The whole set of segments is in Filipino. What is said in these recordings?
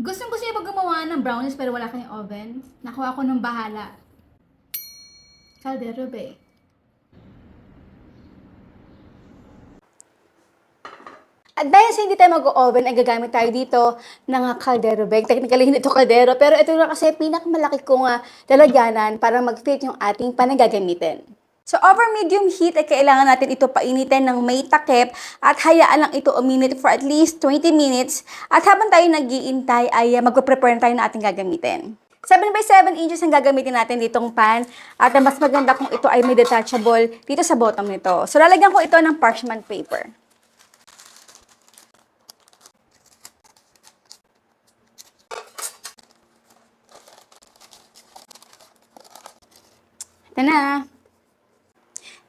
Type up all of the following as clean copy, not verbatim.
Gustong-gusto niyo pa gumawa ng brownies pero wala kayong oven? Nakuha ko ng bahala. Caldero ba eh. At dahil sa hindi tayo mag-oven, ay gagamit tayo dito ng caldero bag. Technically, hindi ito caldero, pero ito na kasi pinakamalaki kong lalagyanan para mag-fit yung ating panagagamitin. So, over medium heat ay kailangan natin ito painitin ng may takip at hayaan lang ito uminit for at least 20 minutes. At habang tayo nag-iintay ay mag-prepare tayo ng ating gagamitin. 7x7 inches ang gagamitin natin ditong pan at mas maganda kung ito ay may detachable dito sa bottom nito. So, lalagyan ko ito ng parchment paper. Ito na.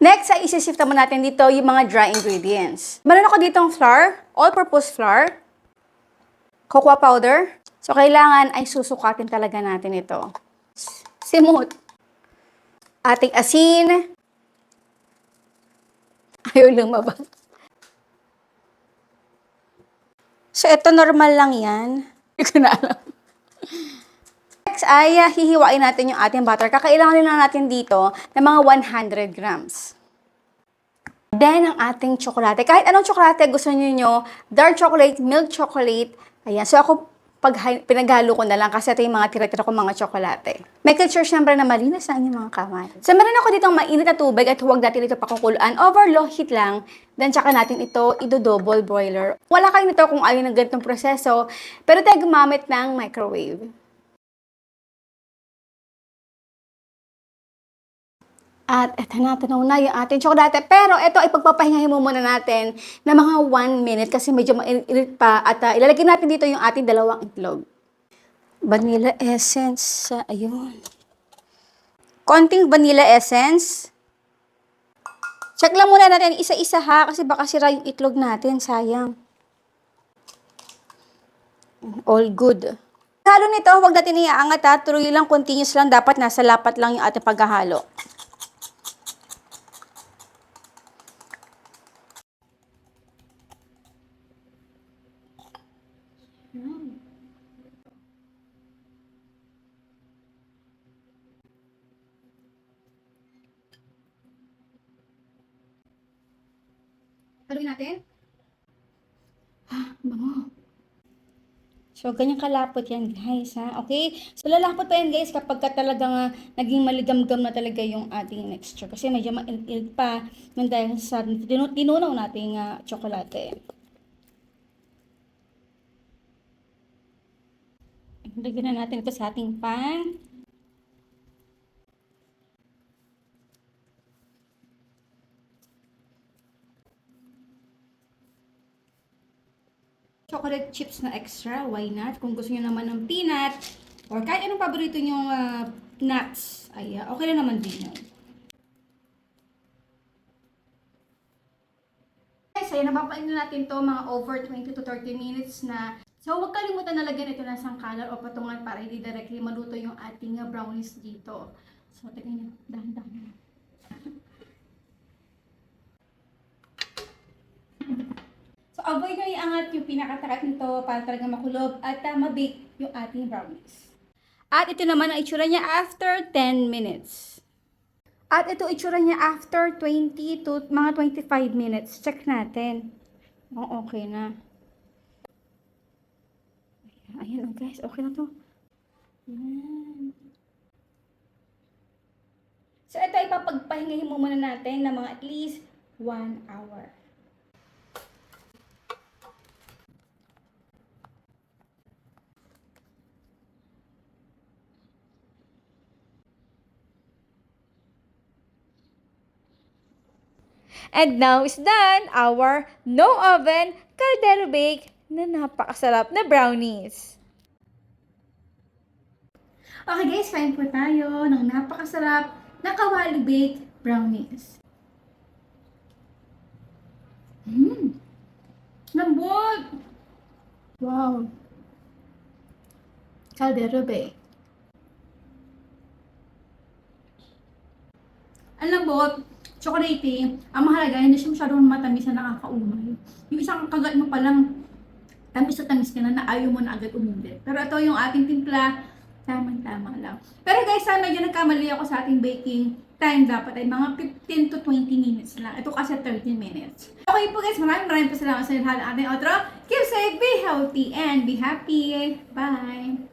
Next, ay isi-shift naman natin dito yung mga dry ingredients. Meron ako ditong flour, all-purpose flour, cocoa powder. So, kailangan ay susukatin talaga natin ito. Simut. Ating asin. Ayaw lumabas. So, ito normal lang yan. Hindi ko na alam. Next ay hihiwain natin yung ating butter. Kakailangan lang natin dito ng mga 100 grams. Then, ang ating tsokolate. Kahit anong tsokolate gusto niyo, dark chocolate, milk chocolate. Ayan. So, ako, pinaghalo ko na lang kasi ito yung mga tira-tira ko mga tsokolate. Make sure syempre na malinis na yung mga kamay. So, meron ako ditong mainit na tubig at huwag natin ito pakukuluan. Over low heat lang. Then, tsaka natin ito i-double boiler. Wala kayo nito kung ayaw ng ganitong proseso. Pero tayo gumamit ng microwave. At eto na, tunaw na yung ating tsokolate. Pero ito ay pagpapahingahin mo muna natin na mga 1 minute kasi medyo mainit pa. At ilalagay natin dito yung ating dalawang itlog. Vanilla essence. Ayun. Konting vanilla essence. Check lang muna natin isa-isa ha kasi baka sira yung itlog natin. Sayang. All good. Halo nito, huwag natin iaangat ha. Tuloy lang, continuous lang. Dapat nasa lapat lang yung ating paghahalo. Haluin natin. Bango. So, ganyan kalapot yan, guys, ha? Okay? So, lalapot pa yan, guys, kapag ka talagang naging maligamgam na talaga yung ating mixture. Kasi medyo mainit pa nung dahil sa tinunaw nating tsokolate. Lagyan na natin ito sa ating pan. Chocolate chips na extra, why not? Kung gusto niyo naman ng peanut, or kahit anong paborito nyong nuts, ay okay lang naman din yun. Guys, ayan, napapain na natin to mga over 20 to 30 minutes na. So, huwag kalimutan na lagyan ito ng sangkalan o patungan para hindi directly maluto yung ating brownies dito. So, tingnan nyo, dahan-dahan. So, avoid nyo iangat yung pinakatakat nito para talaga makulob at mabake yung ating brownies. At ito naman ang itsura niya after 10 minutes. At ito itsura niya after 20 to mga 25 minutes. Check natin. Oh, okay na. Ayan, guys. Okay na to. Ayan. So, ito ipapagpahingahin mo muna natin ng mga at least 1 hour. And now is done our no oven caldero bake na napakasarap na brownies. Okay guys, kain po tayo ng napakasarap na kawali baked brownies. Lambot! Wow! Caldero bake. Ang lambot, chocolatey, ang mahalaga, hindi siya masyadong matamis na nakakaumay. Yung isang kagat mo palang, tamis na tamis ka na ayaw mo na agad umindit. Pero ito yung ating timpla, tamang-tama lang. Pero guys, medyo nagkamali ako sa ating baking time. Dapat ay mga 15 to 20 minutes lang. Ito kasi 30 minutes. Okay po guys, maraming po salamat sa inyo ating outro. Keep safe, be healthy, and be happy. Bye!